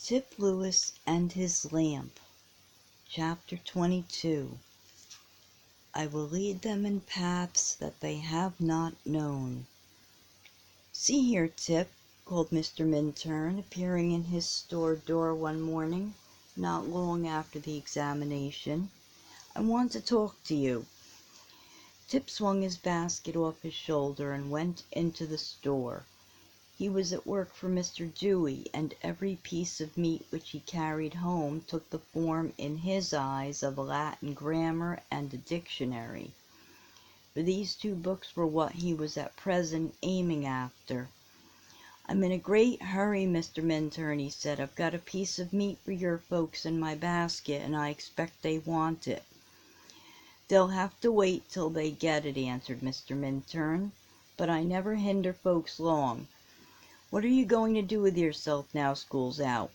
Tip Lewis and His Lamp. Chapter 22. I will lead them in paths that they have not known. "See here, Tip," called Mr. Minturn, appearing in his store door one morning, not long after the examination. "I want to talk to you." Tip swung his basket off his shoulder and went into the store. He was at work for Mr. Dewey, and every piece of meat which he carried home took the form, in his eyes, of a Latin grammar and a dictionary. For these two books were what he was at present aiming after. "I'm in a great hurry, Mr. Minturn," he said. "I've got a piece of meat for your folks in my basket, and I expect they want it." "They'll have to wait till they get it," answered Mr. Minturn, "but I never hinder folks long. What are you going to do with yourself now school's out?"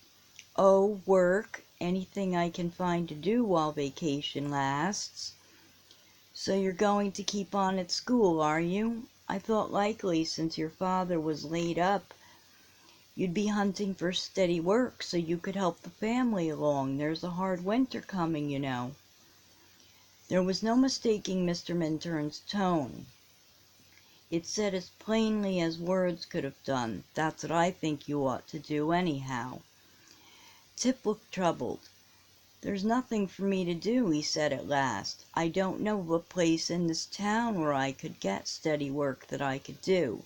"Oh, work. Anything I can find to do while vacation lasts." "So you're going to keep on at school, are you? I thought likely, since your father was laid up, you'd be hunting for steady work so you could help the family along. There's a hard winter coming, you know." There was no mistaking Mr. Minturn's tone. It said as plainly as words could have done, "That's what I think you ought to do, anyhow." Tip looked troubled. "There's nothing for me to do," he said at last. "I don't know of a place in this town where I could get steady work that I could do.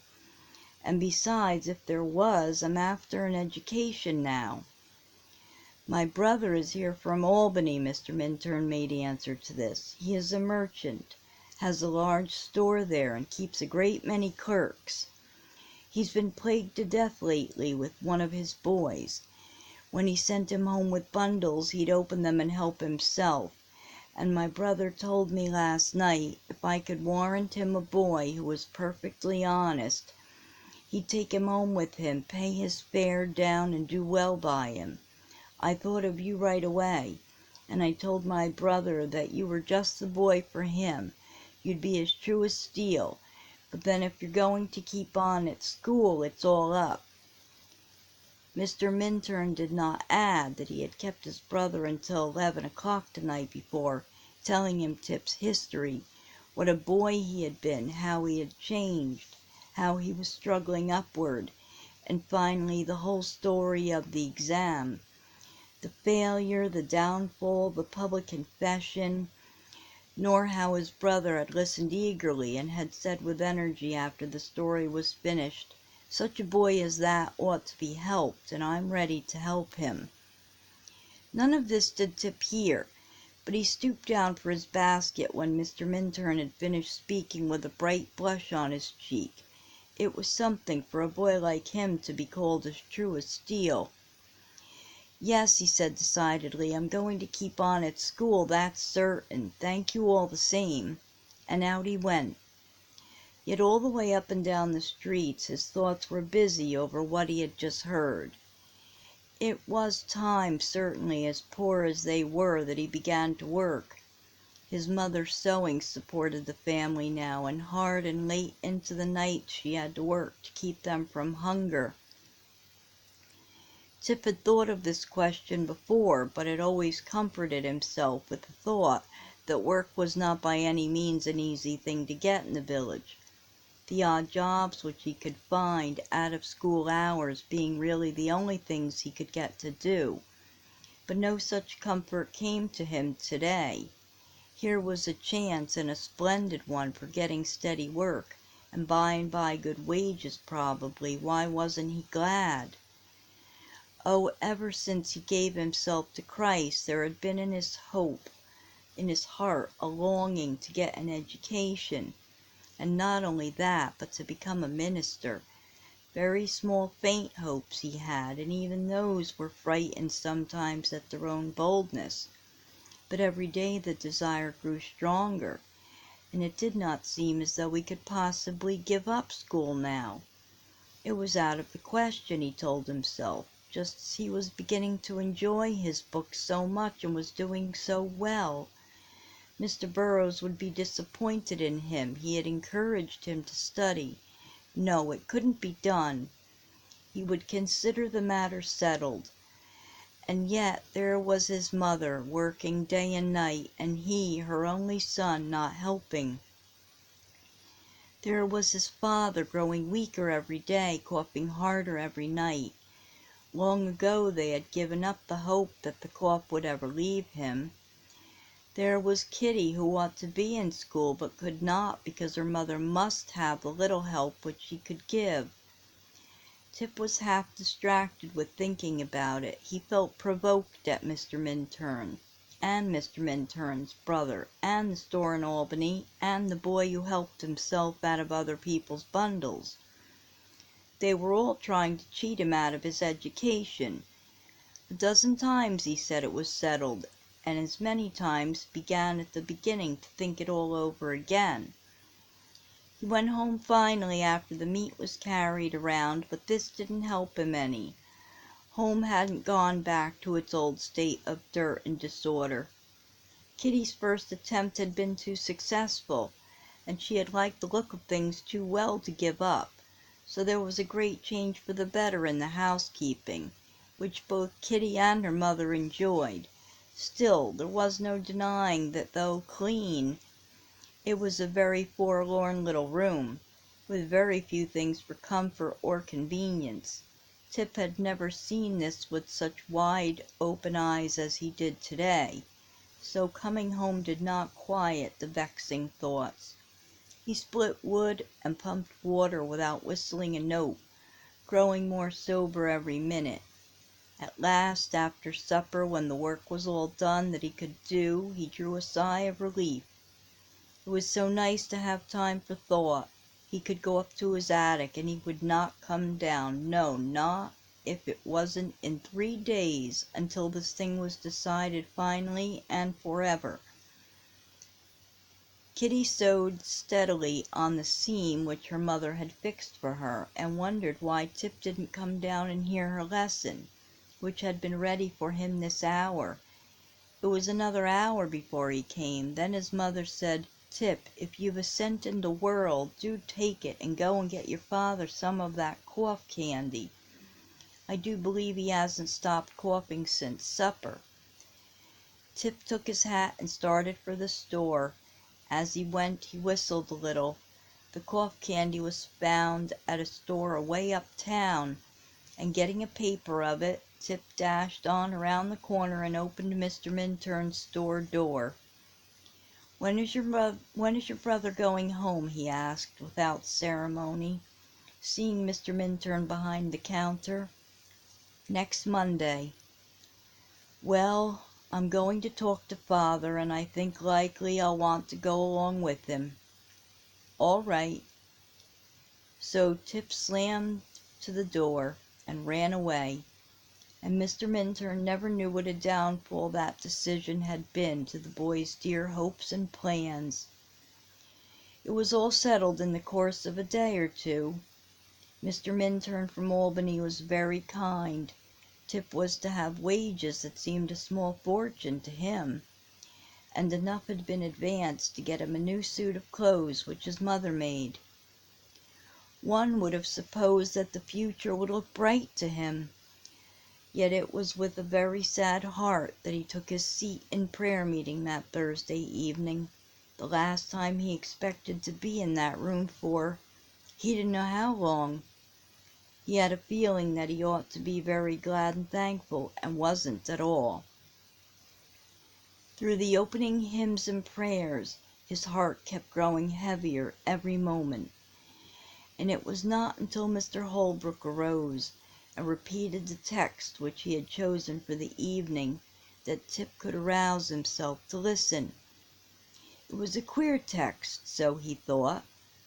And besides, if there was, I'm after an education now." "My brother is here from Albany," Mr. Minturn made answer to this. "He is a merchant, has a large store there, and keeps a great many clerks. He's been plagued to death lately with one of his boys. When he sent him home with bundles, he'd open them and help himself, and my brother told me last night if I could warrant him a boy who was perfectly honest, he'd take him home with him, pay his fare down, and do well by him. I thought of you right away, and I told my brother that you were just the boy for him. You'd be as true as steel, but then if you're going to keep on at school, it's all up." Mr. Minturn did not add that he had kept his brother until 11 o'clock the night before, telling him Tip's history, what a boy he had been, how he had changed, how he was struggling upward, and finally the whole story of the exam, the failure, the downfall, the public confession, nor how his brother had listened eagerly and had said with energy after the story was finished, "Such a boy as that ought to be helped, and I'm ready to help him." None of this did Tip hear, but he stooped down for his basket when Mr. Minturn had finished speaking with a bright blush on his cheek. It was something for a boy like him to be called as true as steel. "Yes," he said decidedly, "I'm going to keep on at school, that's certain. Thank you all the same." And out he went. Yet all the way up and down the streets his thoughts were busy over what he had just heard. It was time, certainly, as poor as they were, that he began to work. His mother's sewing supported the family now, and hard and late into the night she had to work to keep them from hunger. Tip had thought of this question before, but had always comforted himself with the thought that work was not by any means an easy thing to get in the village, the odd jobs which he could find out of school hours being really the only things he could get to do. But no such comfort came to him today. Here was a chance, and a splendid one, for getting steady work, and by good wages probably. Why wasn't he glad? Oh, ever since he gave himself to Christ, there had been in his heart, a longing to get an education, and not only that, but to become a minister. Very small, faint hopes he had, and even those were frightened sometimes at their own boldness. But every day the desire grew stronger, and it did not seem as though he could possibly give up school now. It was out of the question, he told himself, just as he was beginning to enjoy his books so much and was doing so well. Mr. Burroughs would be disappointed in him. He had encouraged him to study. No, it couldn't be done. He would consider the matter settled. And yet there was his mother working day and night, and he, her only son, not helping. There was his father growing weaker every day, coughing harder every night. Long ago they had given up the hope that the cough would ever leave him. There was Kitty, who ought to be in school but could not because her mother must have the little help which she could give. Tip was half distracted with thinking about it. He felt provoked at Mr. Minturn, and Mr. Minturn's brother, and the store in Albany, and the boy who helped himself out of other people's bundles. They were all trying to cheat him out of his education. A dozen times he said it was settled, and as many times began at the beginning to think it all over again. He went home finally after the meat was carried around, but this didn't help him any. Home hadn't gone back to its old state of dirt and disorder. Kitty's first attempt had been too successful, and she had liked the look of things too well to give up, so there was a great change for the better in the housekeeping, which both Kitty and her mother enjoyed. Still, there was no denying that though clean, it was a very forlorn little room, with very few things for comfort or convenience. Tip had never seen this with such wide open eyes as he did today, so coming home did not quiet the vexing thoughts. He split wood and pumped water without whistling a note, growing more sober every minute. At last, after supper, when the work was all done that he could do, he drew a sigh of relief. It was so nice to have time for thought. He could go up to his attic, and he would not come down, no, not if it wasn't in 3 days, until this thing was decided finally and forever. Kitty sewed steadily on the seam which her mother had fixed for her, and wondered why Tip didn't come down and hear her lesson, which had been ready for him this hour. It was another hour before he came. Then his mother said, "Tip, if you've a cent in the world, do take it and go and get your father some of that cough candy. I do believe he hasn't stopped coughing since supper." Tip took his hat and started for the store. As he went, he whistled a little. The cough candy was found at a store away uptown, and getting a paper of it, Tip dashed on around the corner and opened Mr. Minturn's store door. When is your brother going home?" he asked, without ceremony, seeing Mr. Minturn behind the counter. "Next Monday." "Well, I'm going to talk to father, and I think likely I'll want to go along with him." "All right." So Tip slammed to the door and ran away, and Mr. Minturn never knew what a downfall that decision had been to the boy's dear hopes and plans. It was all settled in the course of a day or two. Mr. Minturn from Albany was very kind. Tip was to have wages that seemed a small fortune to him, and enough had been advanced to get him a new suit of clothes which his mother made. One would have supposed that the future would look bright to him, yet it was with a very sad heart that he took his seat in prayer meeting that Thursday evening, the last time he expected to be in that room for he didn't know how long. He had a feeling that he ought to be very glad and thankful, and wasn't at all. Through the opening hymns and prayers, his heart kept growing heavier every moment, and it was not until Mr. Holbrook arose and repeated the text which he had chosen for the evening that Tip could arouse himself to listen. It was a queer text, so he thought.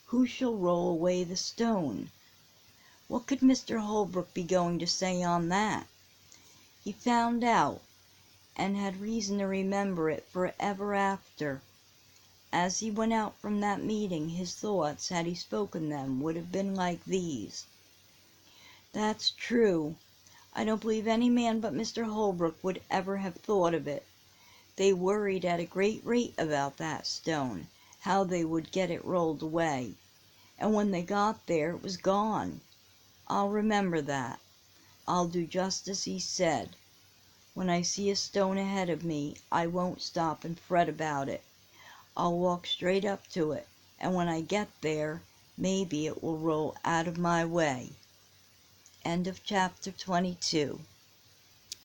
Who shall roll away the stone? What could Mr. Holbrook be going to say on that? He found out, and had reason to remember it for ever after. As he went out from that meeting, his thoughts, had he spoken them, would have been like these: "That's true. I don't believe any man but Mr. Holbrook would ever have thought of it. They worried at a great rate about that stone, how they would get it rolled away, and when they got there it was gone. I'll remember that. I'll do just as he said." When I see a stone ahead of me, I won't stop and fret about it. I'll walk straight up to it, and when I get there, maybe it will roll out of my way. End of chapter 22.